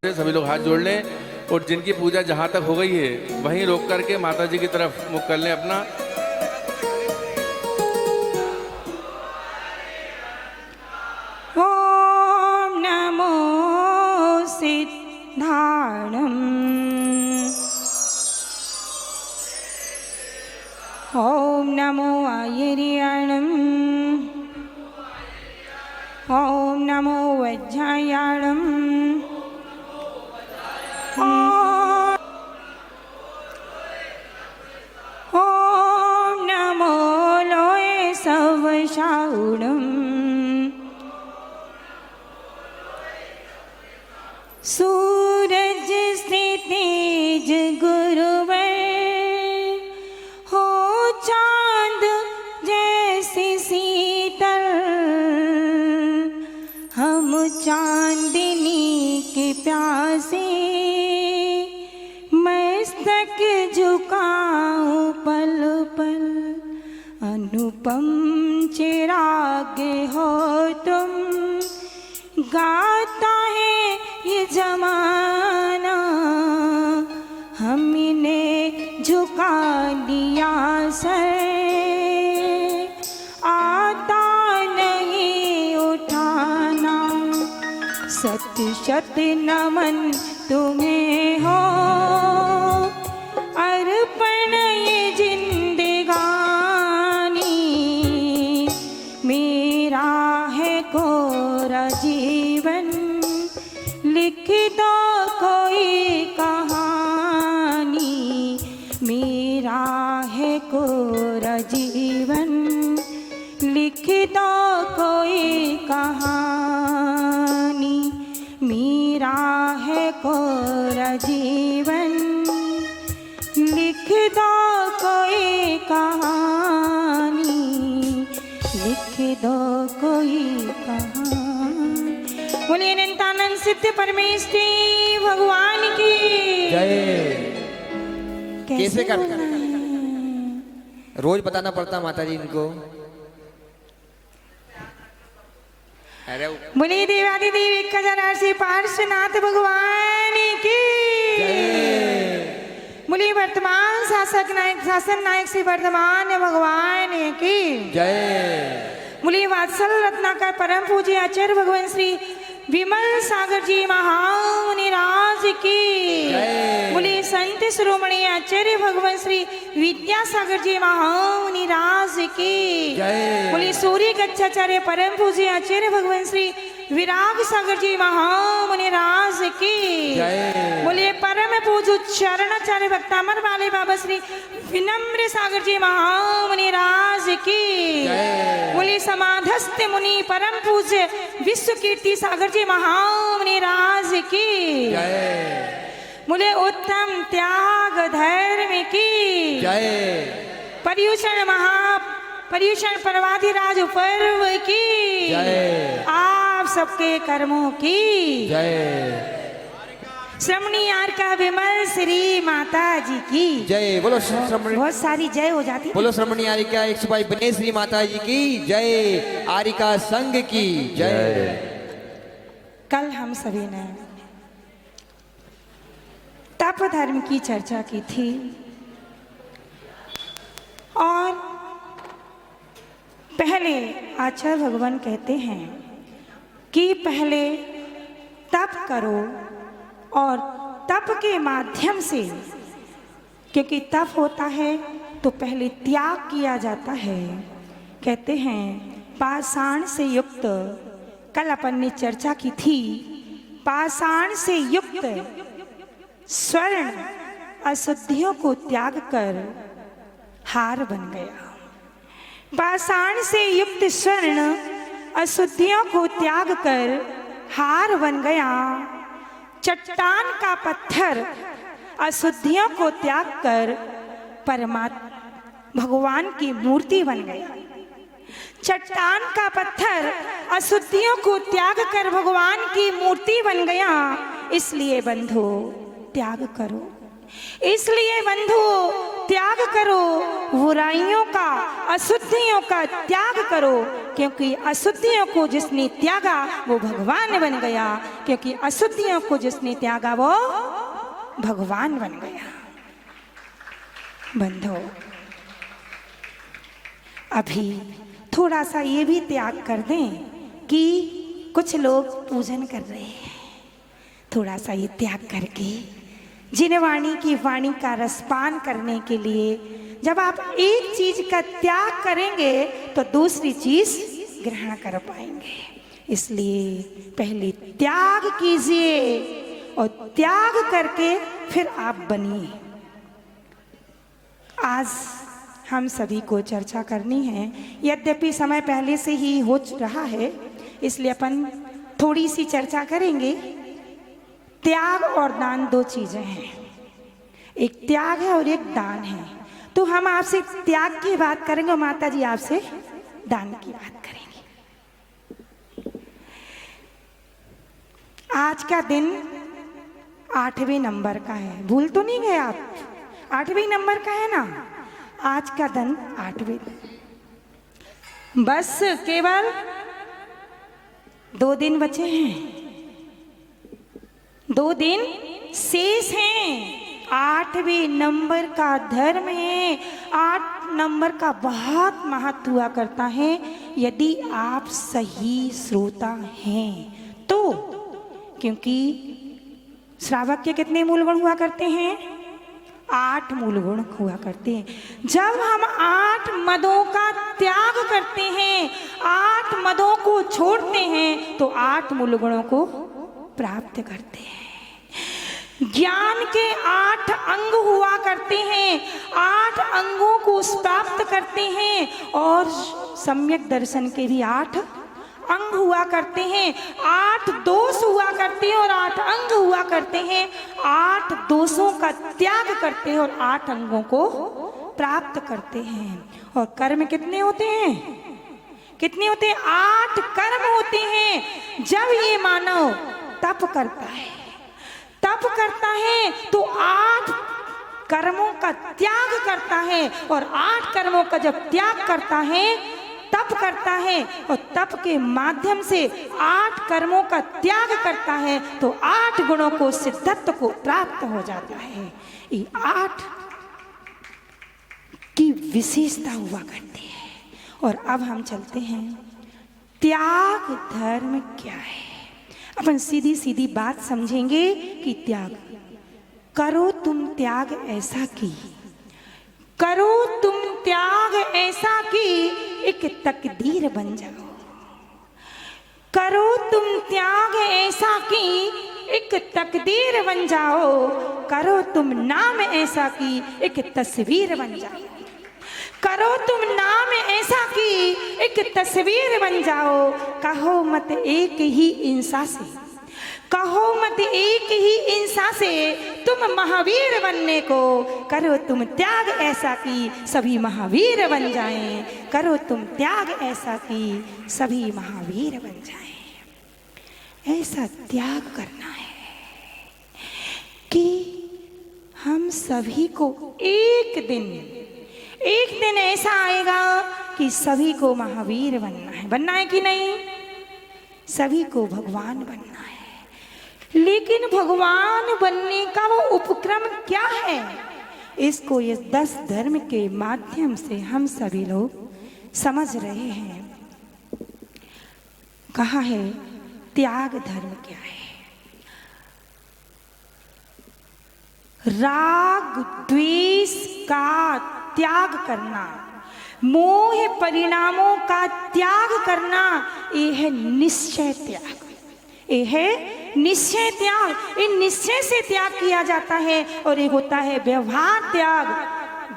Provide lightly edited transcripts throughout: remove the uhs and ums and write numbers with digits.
सभी लोग हाथ जोड़ लें और जिनकी पूजा जहाँ तक हो गई है वहीं रोक करके माता जी की तरफ मुख कर लें अपना। ओम नमो सिद्धाणम, ओम नमो आयर्याणम, ओम नमो वज्रायाणम, ओम नमो लोये सवशाउणम, सूरज से तेज गुरुवर हो चांद जैसे शीतल, हम चांदनी के प्यासे मस्तक झुकाऊं पल पल, अनुपम चिराग हो तुम, गाता है ये जमाना, हमने झुका दिया सर, आता नहीं उठाना, सत शत नमन तुम्हें हो अर्पण ये जिंदगानी, मेरा है कोरा जीवन, लिख दो कोई कहानी, मेरा है कोरा जीवन, लिख दो कोई कहानी, मेरा है कोरा जीवन, लिख दो कोई कहानी, लिख दो कोई कहानी। बोलिए अनंतानंद सिद्ध परमेश्वरी भगवान की जय। कैसे कर रोज बताना पड़ता माता जी इनको। अरे बोलिए देवादिदेव 1008 पार्श्वनाथ भगवान की जय। बोलिए वर्तमान शासन नायक श्री वर्धमान भगवान की जय। बोलिए वात्सल रत्नाकर परम पूज्य आचार्य भगवान श्री विमल सागर जी महामुनि राज की, बोलिए संत शिरोमणि आचार्य भगवान श्री विद्यासागर जी महामुनि राज की, बोलिए सूर्य गच्छाचार्य परम पूज्य आचार्य भगवान श्री विराग सागर जी महामुनि राज की, बोलिए परम पूज्य चरणाचार्य भक्तामर वाले बाबा श्री विनम्र सागर जी महामुनि राज की, बोलिए समाधस्थ मुनि परम पूज्य विश्व कीर्ति सागर जी महामुनि राज की, बोले उत्तम त्याग धर्म की जय। पर्युषण पर्वाधिराज पर्व की जय। आप सबके कर्मों की जय। श्रमणी यार का विमल श्री माता जी की जय। बोलो श्रमणी, बहुत सारी जय हो जाती। बोलो श्रमणी आरिका 122 बने श्री माता जी की जय। आरिका संघ की जय। कल हम सभी ने तप धर्म की चर्चा की थी और पहले आचार्य भगवान कहते हैं कि पहले तप करो और तप के माध्यम से, क्योंकि तप होता है तो पहले त्याग किया जाता है। कहते हैं पाषाण से युक्त, कल अपन ने चर्चा की थी, पाषाण से युक्त स्वर्ण अशुद्धियों को त्याग कर हार बन गया। पाषाण से युक्त स्वर्ण अशुद्धियों को त्याग कर हार बन गया। चट्टान का पत्थर अशुद्धियों को त्याग कर परमात्मा भगवान की मूर्ति बन गया। चट्टान का पत्थर अशुद्धियों को त्याग कर भगवान की मूर्ति बन गया। इसलिए बंधु त्याग करो, इसलिए बंधु त्याग करो, बुराइयों का, अशुद्धियों का त्याग करो, क्योंकि अशुद्धियों को जिसने त्यागा वो भगवान बन गया, क्योंकि अशुद्धियों को जिसने त्यागा वो भगवान बन गया। बंधो, अभी थोड़ा सा ये भी त्याग कर दें कि कुछ लोग पूजन कर रहे हैं, थोड़ा सा ये त्याग करके जिन वाणी की वाणी का रसपान करने के लिए जब आप एक चीज का त्याग करेंगे तो दूसरी चीज ग्रहण कर पाएंगे। इसलिए पहले त्याग कीजिए और त्याग करके फिर आप बनिए। आज हम सभी को चर्चा करनी है, यद्यपि समय पहले से ही हो रहा है, इसलिए अपन थोड़ी सी चर्चा करेंगे। त्याग और दान दो चीजें हैं, एक त्याग है और एक दान है। तो हम आपसे त्याग की बात करेंगे और माता जी आपसे दान की बात करेंगे। आज का दिन 8वें नंबर का है, भूल तो नहीं गए आप? 8वें नंबर का है ना, आज का दिन 8वें। बस केवल 2 दिन बचे हैं, 2 दिन शेष हैं। 8वें नंबर का धर्म है, 8 नंबर का बहुत महत्व हुआ करता है यदि आप सही श्रोता हैं तो। क्योंकि श्रावक के कितने मूल गुण हुआ करते हैं? 8 मूल गुण हुआ करते हैं। जब हम 8 मदों का त्याग करते हैं, 8 मदों को छोड़ते हैं तो 8 मूल गुणों को प्राप्त करते हैं। ज्ञान के 8 अंग हुआ करते हैं, 8 अंगों को प्राप्त करते हैं। और सम्यक दर्शन के भी 8 अंग हुआ करते हैं, 8 दोष हुआ करते हैं और 8 अंग हुआ करते हैं। 8 दोषों का त्याग करते हैं और 8 अंगों को प्राप्त करते हैं। और कर्म कितने होते हैं? कितने होते हैं? 8 कर्म होते हैं। जब ये मानव तप करता है, तप करता है तो 8 कर्मों का त्याग करता है। और 8 कर्मों का जब त्याग करता है, तप करता है और तप के माध्यम से 8 कर्मों का त्याग करता है तो 8 गुणों को, सिद्धत्व को प्राप्त हो जाता है। ये 8 की विशेषता हुआ करती है। और अब हम चलते हैं, त्याग धर्म क्या है। अपन सीधी सीधी बात समझेंगे कि त्याग करो, तुम त्याग ऐसा की, करो तुम त्याग ऐसा कि एक तकदीर बन जाओ। करो तुम त्याग ऐसा कि एक तकदीर बन जाओ। करो तुम नाम ऐसा कि एक तस्वीर बन जाओ। करो तुम नाम ऐसा कि एक तस्वीर बन जाओ। कहो मत एक ही इंसान से, कहो मत एक ही इंसान से तुम महावीर बनने को। करो तुम त्याग ऐसा कि सभी महावीर बन जाएं। करो तुम त्याग ऐसा कि सभी महावीर बन जाएं। ऐसा त्याग करना है कि हम सभी को एक दिन ऐसा आएगा कि सभी को महावीर बनना है। बनना है कि नहीं? सभी को भगवान बनना है। लेकिन भगवान बनने का वो उपक्रम क्या है, इसको ये 10 धर्म के माध्यम से हम सभी लोग समझ रहे हैं। कहा है त्याग धर्म क्या है? राग द्वेष का त्याग करना, मोह परिणामों का त्याग करना, ये है निश्चय त्याग। ये है निश्चय त्याग। इन निश्चय से त्याग किया जाता है। और ये होता है व्यवहार त्याग,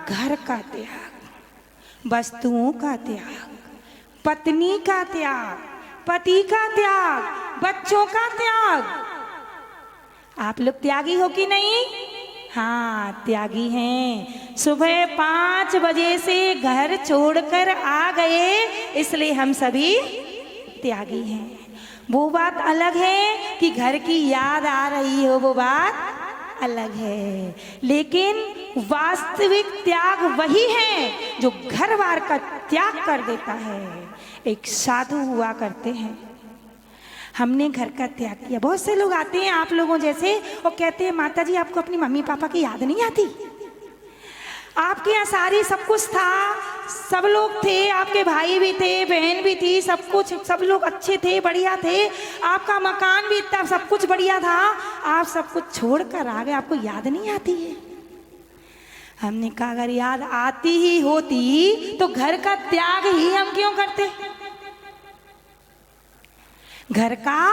घर का त्याग, वस्तुओं का त्याग, पत्नी का त्याग, पति का त्याग, बच्चों का त्याग। आप लोग त्यागी हो कि नहीं? हाँ, त्यागी हैं। सुबह 5 बजे से घर छोड़कर आ गए, इसलिए हम सभी त्यागी हैं। वो बात अलग है कि घर की याद आ रही हो, वो बात अलग है। लेकिन वास्तविक त्याग वही है जो घर बार का त्याग कर देता है। एक साधु हुआ करते हैं, हमने घर का त्याग किया। बहुत से लोग आते हैं आप लोगों जैसे और कहते हैं माता जी आपको अपनी मम्मी पापा की याद नहीं आती? आपके यहाँ सारी सब कुछ था, सब लोग थे, आपके भाई भी थे, बहन भी थी, सब कुछ, सब लोग अच्छे थे, बढ़िया थे, आपका मकान भी इतना सब कुछ बढ़िया था, आप सब कुछ छोड़ कर आ गए, आपको याद नहीं आती है? हमने कहा अगर याद आती ही होती तो घर का त्याग ही हम क्यों करते? घर का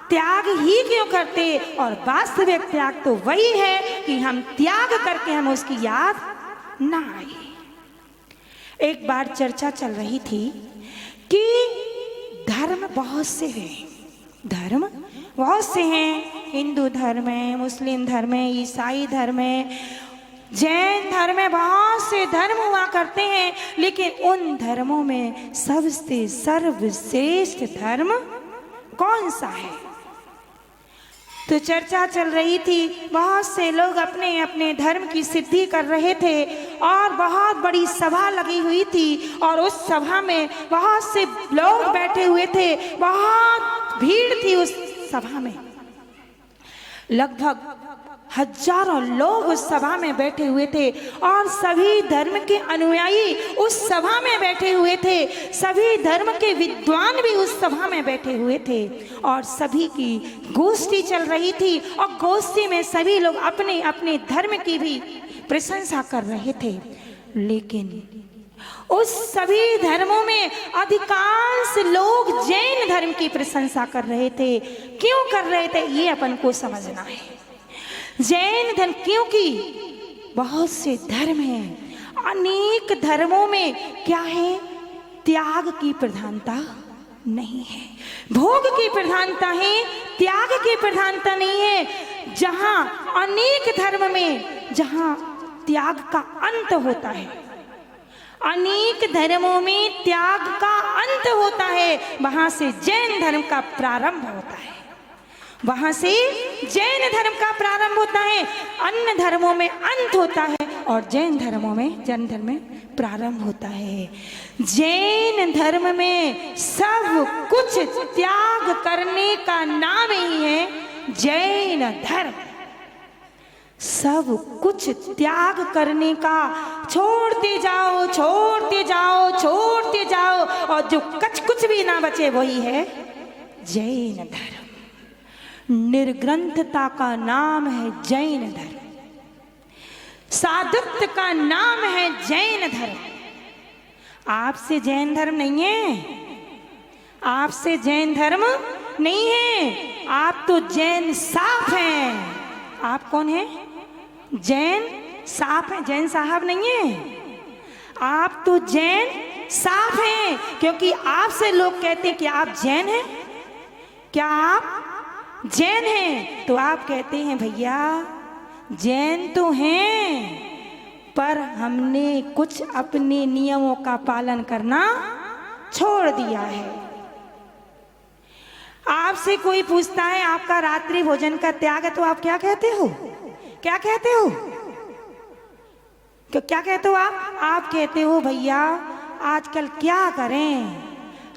त्याग ही क्यों करते? और वास्तविक त्याग तो वही है कि हम त्याग करके हम उसकी याद ना आए। एक बार चर्चा चल रही थी कि धर्म बहुत से हैं, धर्म बहुत से हैं, हिंदू धर्म है, मुस्लिम धर्म है, ईसाई धर्म है, जैन धर्म है, बहुत से धर्म हुआ करते हैं, लेकिन उन धर्मों में सबसे सर्वश्रेष्ठ धर्म कौन सा है? तो चर्चा चल रही थी, बहुत से लोग अपने अपने धर्म की सिद्धि कर रहे थे और बहुत बड़ी सभा लगी हुई थी और उस सभा में बहुत से लोग बैठे हुए थे, बहुत भीड़ थी उस सभा में, लगभग हजारों लोग उस सभा में बैठे हुए थे और सभी धर्म के अनुयायी उस सभा में बैठे हुए थे, सभी धर्म के विद्वान भी उस सभा में बैठे हुए थे और सभी की गोष्ठी चल रही थी और गोष्ठी में सभी लोग अपने अपने धर्म की भी प्रशंसा कर रहे थे। लेकिन उस सभी धर्मों में अधिकांश लोग जैन धर्म की प्रशंसा कर रहे थे। क्यों कर रहे थे ये अपन को समझना है। जैन धर्म, क्योंकि बहुत से धर्म हैं, अनेक धर्मों में क्या है, त्याग की प्रधानता नहीं है, भोग की प्रधानता है, त्याग की प्रधानता नहीं है। जहां अनेक धर्म में जहां त्याग का अंत होता है, अनेक धर्मों में त्याग का अंत होता है, वहां से जैन धर्म का प्रारंभ होता है, वहां से जैन धर्म का प्रारंभ होता है। अन्य धर्मों में अंत होता है और जैन धर्मों में, जैन धर्म में प्रारंभ होता है। जैन धर्म में सब कुछ त्याग करने का नाम ही है जैन धर्म। सब कुछ त्याग करने का, छोड़ते जाओ, छोड़ते जाओ, छोड़ते जाओ और जो कुछ भी ना बचे वही है जैन धर्म। निर्ग्रंथता का नाम है जैन धर्म, साधुत्व का नाम है जैन धर्म। आपसे जैन धर्म नहीं है, आपसे जैन धर्म नहीं है, आप तो जैन साफ हैं। आप कौन हैं? जैन साफ हैं, जैन साहब नहीं है। आप तो जैन साफ हैं, क्योंकि आपसे लोग कहते हैं कि आप जैन हैं। क्या आप जैन हैं? तो आप कहते हैं भैया जैन तो हैं, पर हमने कुछ अपने नियमों का पालन करना छोड़ दिया है। आपसे कोई पूछता है आपका रात्रि भोजन का त्याग है, तो आप क्या कहते हो? क्या कहते हो? क्या कहते हो आप कहते हो भैया आजकल क्या करें,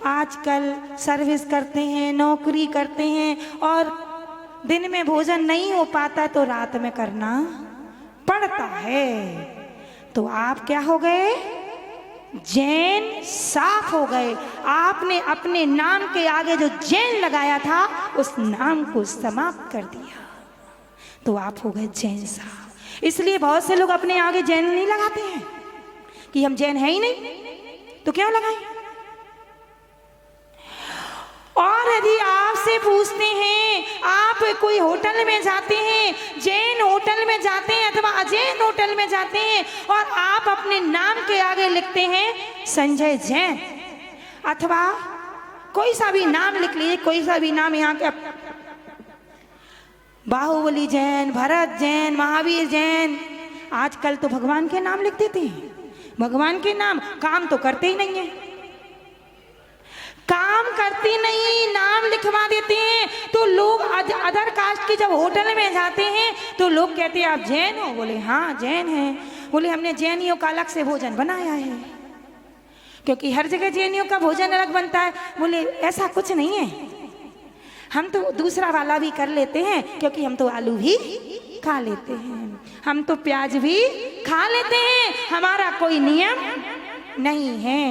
आजकल सर्विस करते हैं, नौकरी करते हैं और दिन में भोजन नहीं हो पाता तो रात में करना पड़ता है। तो आप क्या हो गए? जैन साफ हो गए। आपने अपने नाम के आगे जो जैन लगाया था उस नाम को समाप्त कर दिया, तो आप हो गए जैन साफ। इसलिए बहुत से लोग अपने आगे जैन नहीं लगाते हैं कि हम जैन है ही नहीं, तो क्यों लगाएं? और यदि आपसे पूछते हैं, आप कोई होटल में जाते हैं, जैन होटल में जाते हैं अथवा अजैन होटल में जाते हैं और आप अपने नाम के आगे लिखते हैं संजय जैन, अथवा कोई सा भी नाम लिख लीजिए, कोई सा भी नाम, यहाँ के बाहुबली जैन, भरत जैन, महावीर जैन, आजकल तो भगवान के नाम लिख देते हैं। भगवान के नाम, काम तो करते ही नहीं है, काम करते नहीं, नाम लिखवा देते हैं। तो लोग अदर कास्ट कि जब होटल में जाते हैं तो लोग कहते हैं आप जैन हो? बोले हाँ जैन हैं। बोले हमने जैनियों का अलग से भोजन बनाया है, क्योंकि हर जगह जैनियों का भोजन अलग बनता है। बोले ऐसा कुछ नहीं है, हम तो दूसरा वाला भी कर लेते हैं, क्योंकि हम तो आलू भी खा लेते हैं, हम तो प्याज भी खा लेते हैं, हमारा कोई नियम नहीं है,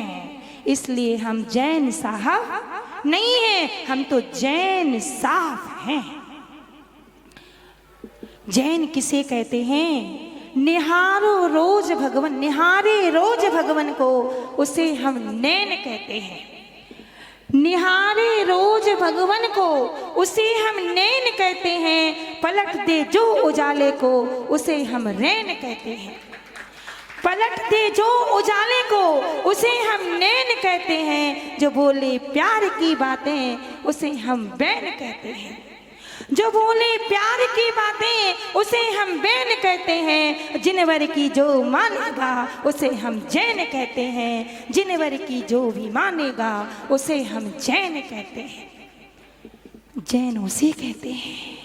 इसलिए हम जैन साहब नहीं हैं, हम तो जैन साफ हैं। जैन किसे कहते हैं? निहारो रोज भगवन, निहारे रोज भगवन को, उसे हम नैन कहते हैं। निहारे रोज भगवन को, उसे हम नैन कहते हैं। पलट दे जो उजाले को, उसे हम रैन कहते हैं। पलट दे जो उजाले को, उसे हम नैन कहते हैं। जो बोले प्यार की बातें, उसे हम बैन कहते हैं। जो बोले प्यार की बातें, उसे हम बैन कहते हैं। जिनवर की जो मानेगा, उसे हम जैन कहते हैं। जिनवर की जो भी मानेगा, उसे हम जैन कहते हैं। जैन उसे कहते हैं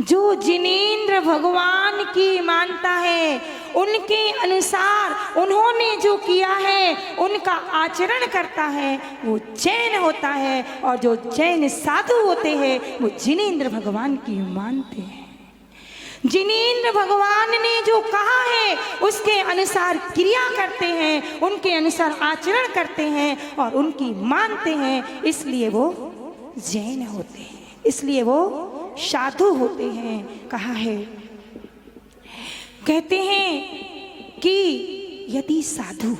जो जिनेंद्र भगवान की मानता है, उनके अनुसार उन्होंने जो किया है उनका आचरण करता है, वो जैन होता है। और जो जैन साधु होते हैं वो जिनेंद्र भगवान की मानते हैं। जिनेंद्र भगवान ने जो कहा है उसके अनुसार क्रिया करते हैं, उनके अनुसार आचरण करते हैं और उनकी मानते हैं, इसलिए वो जैन होते हैं, इसलिए वो साधु होते हैं। कहा है, कहते हैं कि यदि साधु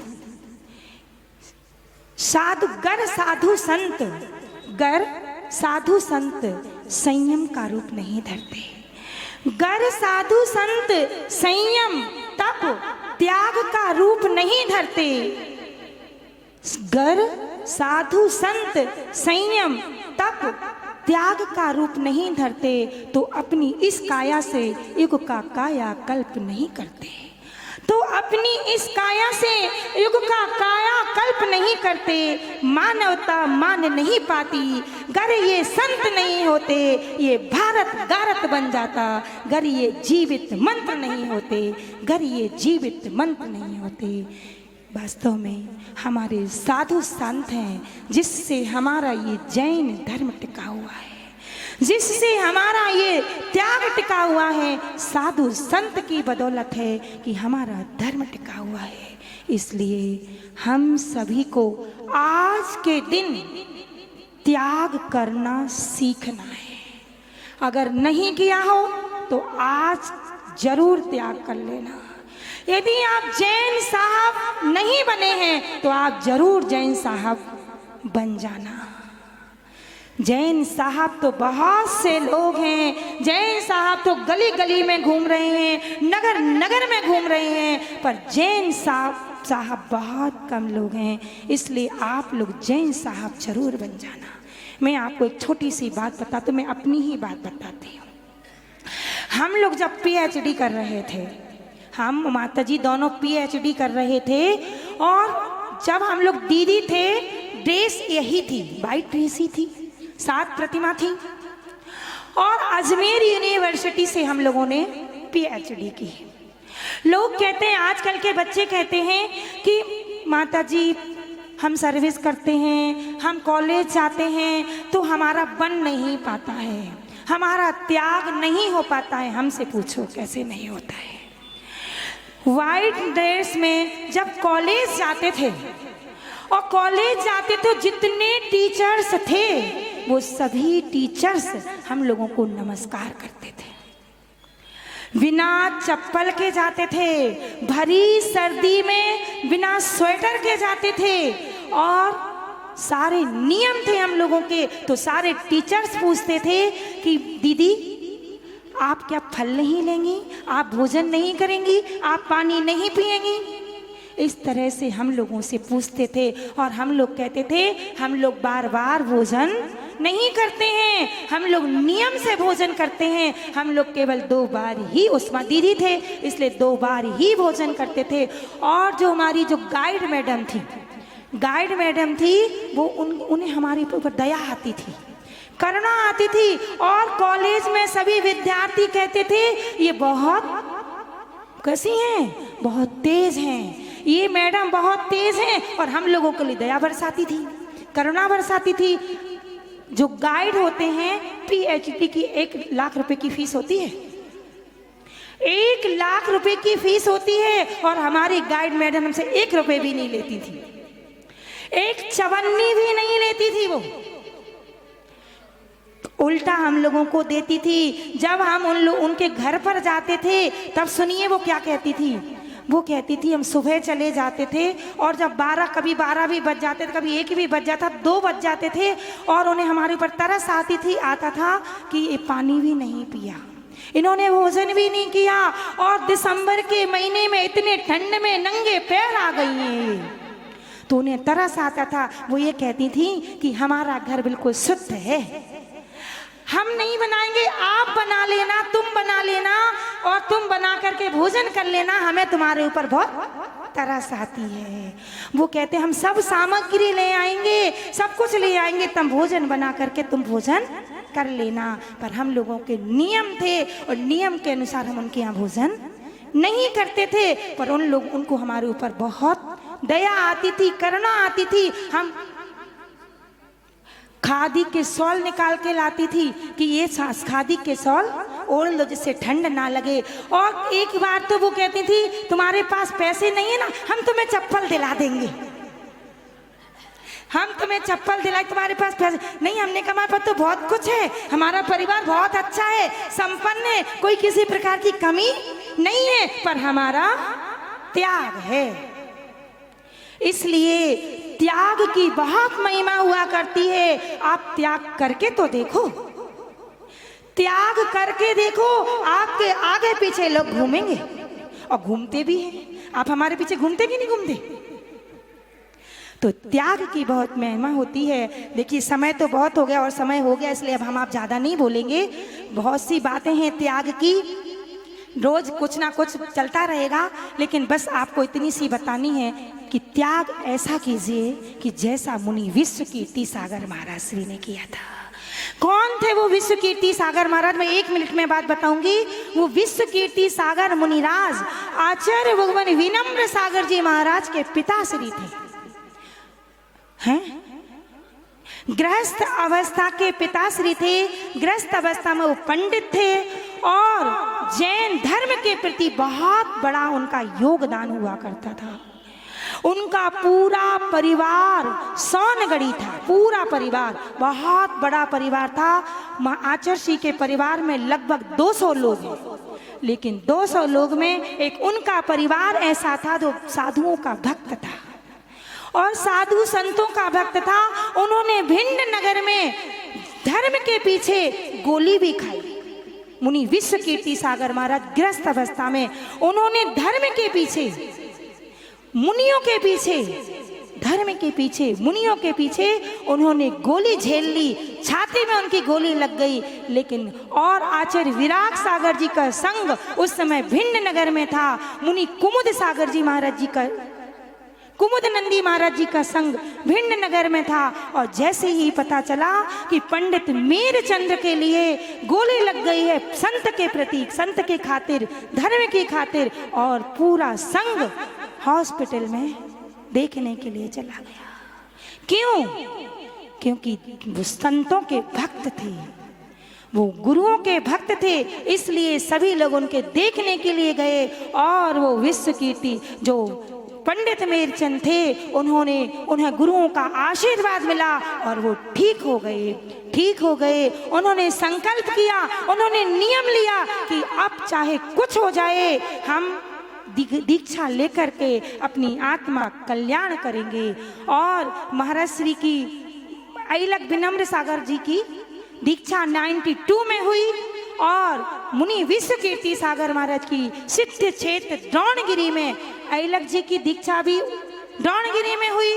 गर साधु संत, गर साधु संत संयम का रूप नहीं धरते, गर साधु संत संयम तप त्याग का रूप नहीं धरते, गर साधु संत संयम तप त्याग का रूप नहीं धरते, तो अपनी इस काया से युग का काया कल्प नहीं करते, तो अपनी इस काया से युग का काया कल्प नहीं करते। मानवता मान नहीं पाती, गर ये संत नहीं होते, ये भारत गारत बन जाता। गर ये जीवित मंत्र नहीं होते, गर ये जीवित मंत्र नहीं होते। वास्तव में हमारे साधु संत हैं, जिससे हमारा ये जैन धर्म टिका हुआ है, जिससे हमारा ये त्याग टिका हुआ है। साधु संत की बदौलत है कि हमारा धर्म टिका हुआ है। इसलिए हम सभी को आज के दिन त्याग करना सीखना है। अगर नहीं किया हो तो आज जरूर त्याग कर लेना। यदि आप जैन साहब नहीं बने हैं तो आप जरूर जैन साहब बन जाना। जैन साहब तो बहुत से लोग हैं, जैन साहब तो गली गली में घूम रहे हैं, नगर नगर में घूम रहे हैं, पर जैन साहब बहुत कम लोग हैं। इसलिए आप लोग जैन साहब जरूर बन जाना। मैं आपको एक छोटी सी बात बताती हूँ, मैं अपनी ही बात बताती हूँ। हम लोग जब PhD कर रहे थे, हम माताजी दोनों PhD कर रहे थे, और जब हम लोग दीदी थे, ड्रेस यही थी, वाइट ड्रेस ही थी, 7 प्रतिमा थी, और अजमेर यूनिवर्सिटी से हम लोगों ने PhD की। लोग कहते हैं, आजकल के बच्चे कहते हैं कि माताजी हम सर्विस करते हैं, हम कॉलेज जाते हैं तो हमारा बन नहीं पाता है, हमारा त्याग नहीं हो पाता है। हमसे पूछो कैसे नहीं होता है। वाइट ड्रेस में जब कॉलेज जाते थे, और कॉलेज जाते तो जितने टीचर्स थे वो सभी टीचर्स हम लोगों को नमस्कार करते थे। बिना चप्पल के जाते थे, भरी सर्दी में बिना स्वेटर के जाते थे, और सारे नियम थे हम लोगों के। तो सारे टीचर्स पूछते थे कि दीदी आप क्या फल नहीं लेंगी, आप भोजन नहीं करेंगी, आप पानी नहीं पिएंगी। इस तरह से हम लोगों से पूछते थे, और हम लोग कहते थे हम लोग बार बार भोजन नहीं करते हैं, हम लोग नियम से भोजन करते हैं। हम लोग केवल 2 बार ही, उसमें दीदी थे इसलिए 2 बार ही भोजन करते थे। और जो हमारी जो गाइड मैडम थी वो उन्हें हमारे ऊपर दया आती थी, करुणा आती थी। और कॉलेज में सभी विद्यार्थी कहते थे ये बहुत कैसी हैं, बहुत तेज हैं, ये मैडम बहुत तेज हैं। और हम लोगों के लिए दया बरसाती थी, करुणा बरसाती थी। जो गाइड होते हैं PhD की 1 लाख रुपए की फीस होती है, 1 लाख रुपए की फीस होती है। और हमारी गाइड मैडम हमसे 1 रुपए भी नहीं लेती थी, 1 चवन्नी भी नहीं लेती थी। वो उल्टा हम लोगों को देती थी। जब हम उनके घर पर जाते थे तब सुनिए वो क्या कहती थी। वो कहती थी हम सुबह चले जाते थे और जब कभी 12 भी बज जाते थे, कभी 1 भी बज जाता, 2 बज जाते थे और उन्हें हमारे ऊपर तरस आता था कि ये पानी भी नहीं पिया, इन्होंने भोजन भी नहीं किया और दिसंबर के महीने में इतने ठंड में नंगे पैर आ गई हैं। तो उन्हें तरस आता था। वो ये कहती थी कि हमारा घर बिल्कुल शुद्ध है, हम नहीं बनाएंगे, आप बना लेना, तुम बना लेना और तुम बना करके भोजन कर लेना, हमें तुम्हारे ऊपर बहुत तरस आती है। वो कहते हम सब सामग्री ले आएंगे, सब कुछ ले आएंगे, तुम भोजन बना करके तुम भोजन कर लेना। पर हम लोगों के नियम थे और नियम के अनुसार हम उनके यहाँ भोजन नहीं करते थे। पर उनको हमारे ऊपर बहुत दया आती थी, करुणा आती थी। हम खादी के शॉल निकाल के लाती थी कि ये खादी के शॉल ओढ़ लो जिससे ठंड ना लगे। और एक बार तो वो कहती थी तुम्हारे पास पैसे नहीं है ना, हम तुम्हें चप्पल दिला देंगे, हम तुम्हें चप्पल दिलाए, तुम्हारे पास पैसे नहीं। हमने कहा हमारे पास तो बहुत कुछ है, हमारा परिवार बहुत अच्छा है, संपन्न है, कोई किसी प्रकार की कमी नहीं है, पर हमारा त्याग है। इसलिए त्याग की बहुत महिमा हुआ करती है। आप त्याग करके तो देखो, त्याग करके देखो, आपके आगे पीछे लोग घूमेंगे और घूमते भी हैं। आप हमारे पीछे घूमते कि नहीं घूमते? तो त्याग की बहुत महिमा होती है। देखिए समय तो बहुत हो गया और समय हो गया, इसलिए अब आप ज़्यादा नहीं बोलेंगे। बहुत सी बातें हैं त्याग की, रोज कुछ ना कुछ चलता रहेगा, लेकिन बस आपको इतनी सी बतानी है कि त्याग ऐसा कीजिए कि जैसा मुनि विश्व कीर्ति सागर महाराज श्री ने किया था। कौन थे वो विश्व कीर्ति सागर महाराज? मैं 1 मिनट में बात बताऊंगी। वो विश्व कीर्ति सागर मुनिराज आचार्य भगवान विनम्र सागर जी महाराज के पिताश्री थे। हैं? गृहस्थ अवस्था के पिताश्री थे। गृहस्थ अवस्था में वो पंडित थे और जैन धर्म के प्रति बहुत बड़ा उनका योगदान हुआ करता था। उनका पूरा परिवार सोनगढ़ी था, पूरा परिवार बहुत बड़ा परिवार था। आचार्य श्री के परिवार में लगभग 200 लोग हैं, लेकिन 200 लोग में एक उनका परिवार ऐसा था जो साधुओं का भक्त था और साधु संतों का भक्त था। उन्होंने भिंड नगर में धर्म के पीछे गोली भी खाई। मुनि विश्व कीर्ति सागर महाराज गृहस्थ अवस्था में उन्होंने धर्म के पीछे, मुनियों के पीछे, धर्म के पीछे, मुनियों के पीछे उन्होंने गोली झेल ली, छाती में उनकी गोली लग गई। लेकिन और आचार्य विराग सागर जी का संग उस समय भिंड नगर में था। मुनि कुमुद सागर जी महाराज जी का, कुमुद नंदी महाराज जी का संग भिंड नगर में था। और जैसे ही पता चला कि पंडित मीरचंद्र के लिए गोली लग गई है, संत के प्रति, संत के खातिर, धर्म की खातिर, और पूरा संग हॉस्पिटल में देखने के लिए चला गया। क्यों? क्योंकि वो संतों के भक्त थे, वो गुरुओं के भक्त थे, इसलिए सभी लोग उनके देखने के लिए गए। और वो विश्व कीर्ति जो पंडित मीरचंद थे, उन्हें गुरुओं का आशीर्वाद मिला और वो ठीक हो गए। उन्होंने संकल्प किया, उन्होंने नियम लिया कि अब चाहे कुछ हो जाए, हम दीक्षा लेकर के अपनी आत्मा कल्याण करेंगे। और महाराज श्री की अयलक विनम्र सागर जी की दीक्षा 92 में हुई और मुनि विश्व कीर्ति सागर महाराज की सिद्ध क्षेत्र द्रोणगिरी में अयलक जी की दीक्षा भी द्रोणगिरी में हुई,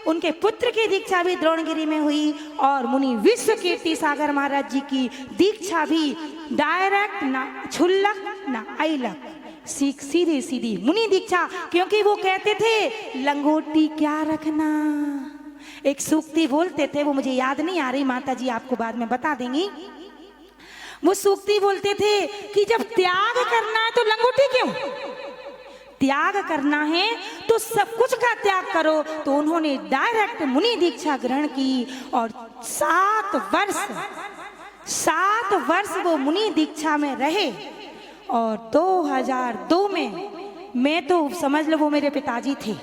उनके पुत्र की दीक्षा भी द्रोणगिरी में हुई। और मुनि विश्व कीर्ति सागर महाराज जी की दीक्षा भी डायरेक्ट, ना छुल्लक ना अयलक, सीधी मुनि दीक्षा। क्योंकि वो कहते थे लंगोटी क्या रखना, एक सूक्ति बोलते थे, वो मुझे याद नहीं आ रही, माता जी आपको बाद में बता देंगी। वो सूक्ति बोलते थे कि जब त्याग करना है तो लंगोटी क्यों, त्याग करना है तो सब कुछ का त्याग करो। तो उन्होंने डायरेक्ट मुनि दीक्षा ग्रहण की और 7 वर्ष वो मुनि दीक्षा में रहे। और 2002 में, मैं तो समझ लो वो मेरे पिताजी थे,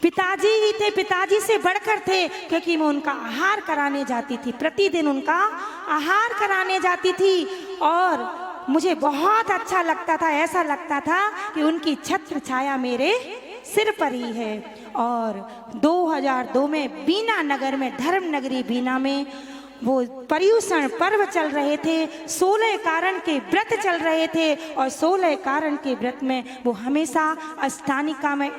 पिताजी ही थे, पिताजी से बढ़कर थे, क्योंकि मैं उनका आहार कराने जाती थी, प्रतिदिन उनका आहार कराने जाती थी। और मुझे बहुत अच्छा लगता था, ऐसा लगता था कि उनकी छत्र छाया मेरे सिर पर ही है। और 2002 में बीना नगर में, धर्म नगरी बीना में वो पर्युषण पर्व चल रहे थे, 16 कारण के व्रत चल रहे थे। और 16 कारण के व्रत में वो हमेशा अष्टानिका में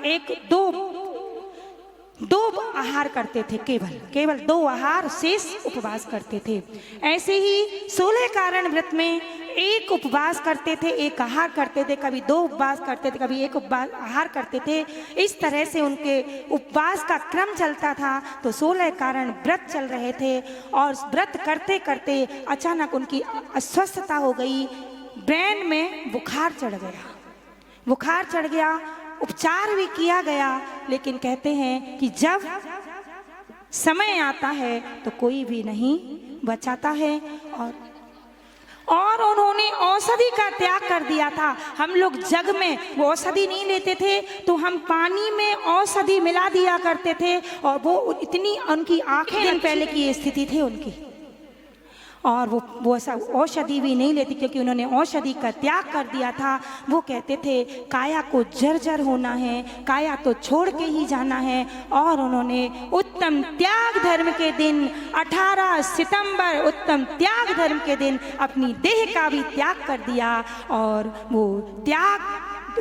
2 आहार करते थे, केवल 2 आहार, शेष उपवास करते थे। ऐसे ही 16 कारण व्रत में 1 उपवास करते थे, 1 आहार करते थे, कभी 2 उपवास करते थे, कभी 1 उपवास आहार करते थे। इस तरह से उनके उपवास का क्रम चलता था। तो 16 कारण व्रत चल रहे थे और व्रत करते करते अचानक उनकी अस्वस्थता हो गई, ब्रेन में बुखार चढ़ गया, उपचार भी किया गया। लेकिन कहते हैं कि जब समय आता है तो कोई भी नहीं बचाता है। और उन्होंने औषधि का त्याग कर दिया था। हम लोग जग में वो औषधि नहीं लेते थे, तो हम पानी में औषधि मिला दिया करते थे। और वो इतनी, उनकी आंखें दिन पहले की स्थिति थी उनकी, और वो ऐसा औषधि भी नहीं लेती, क्योंकि उन्होंने औषधि का त्याग कर दिया था। वो कहते थे काया को जर्जर होना है, काया तो छोड़ के ही जाना है। और उन्होंने उत्तम त्याग धर्म के दिन 18 सितंबर उत्तम त्याग धर्म के दिन अपनी देह का भी त्याग कर दिया। और वो त्याग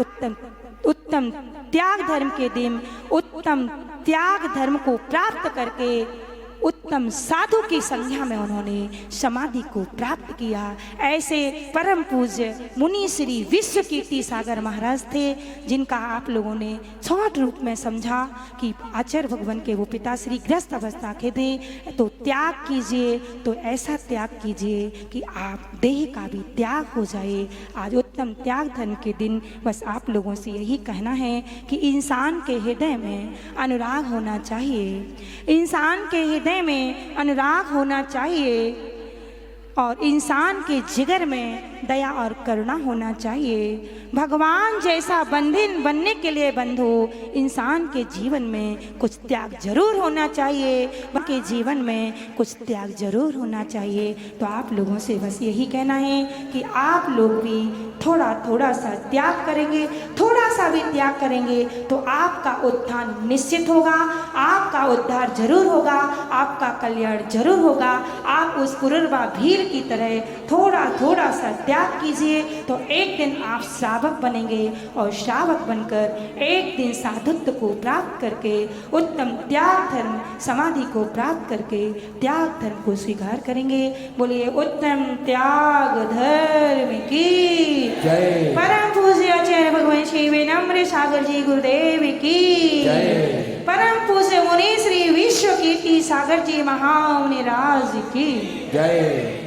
उत्तम त्याग धर्म के दिन उत्तम त्याग धर्म को प्राप्त करके उत्तम साधु की संज्ञा में उन्होंने समाधि को प्राप्त किया। ऐसे परम पूज्य मुनि श्री विश्व कीर्ति सागर महाराज थे, जिनका आप लोगों ने शॉर्ट रूप में समझा कि आचार्य भगवान के वो पिता श्री गृहस्थ अवस्था के थे। तो त्याग कीजिए, तो ऐसा त्याग कीजिए कि आप देह का भी त्याग हो जाए। आज उत्तम त्याग धर्म के दिन बस आप लोगों से यही कहना है कि इंसान के हृदय में अनुराग होना चाहिए, इंसान के हृदय में अनुराग होना चाहिए, और इंसान के जिगर में दया और करुणा होना चाहिए। भगवान जैसा बंधन बनने के लिए बंधु इंसान के जीवन में कुछ त्याग जरूर होना चाहिए, उनके जीवन में कुछ त्याग जरूर होना चाहिए। तो आप लोगों से बस यही कहना है कि आप लोग भी थोड़ा सा त्याग करेंगे, थोड़ा सा भी त्याग करेंगे तो आपका उत्थान निश्चित होगा, आपका उद्धार जरूर होगा, आपका कल्याण जरूर होगा। आप उस पुरुरवा भील की तरह थोड़ा सा त्याग कीजिए, तो एक दिन आप श्रावक बनेंगे, और श्रावक बनकर एक दिन साधुत्व को प्राप्त करके उत्तम त्याग धर्म समाधि को प्राप्त करके त्याग धर्म को स्वीकार करेंगे। बोलिए उत्तम त्याग धर्म की जय। परम पूज्य आचार्य भगवान श्री विनम्र सागर जी गुरुदेव की जय। परम पूज्य मुनि श्री विश्व कीर्ति सागर जी महामुनि राज की जय।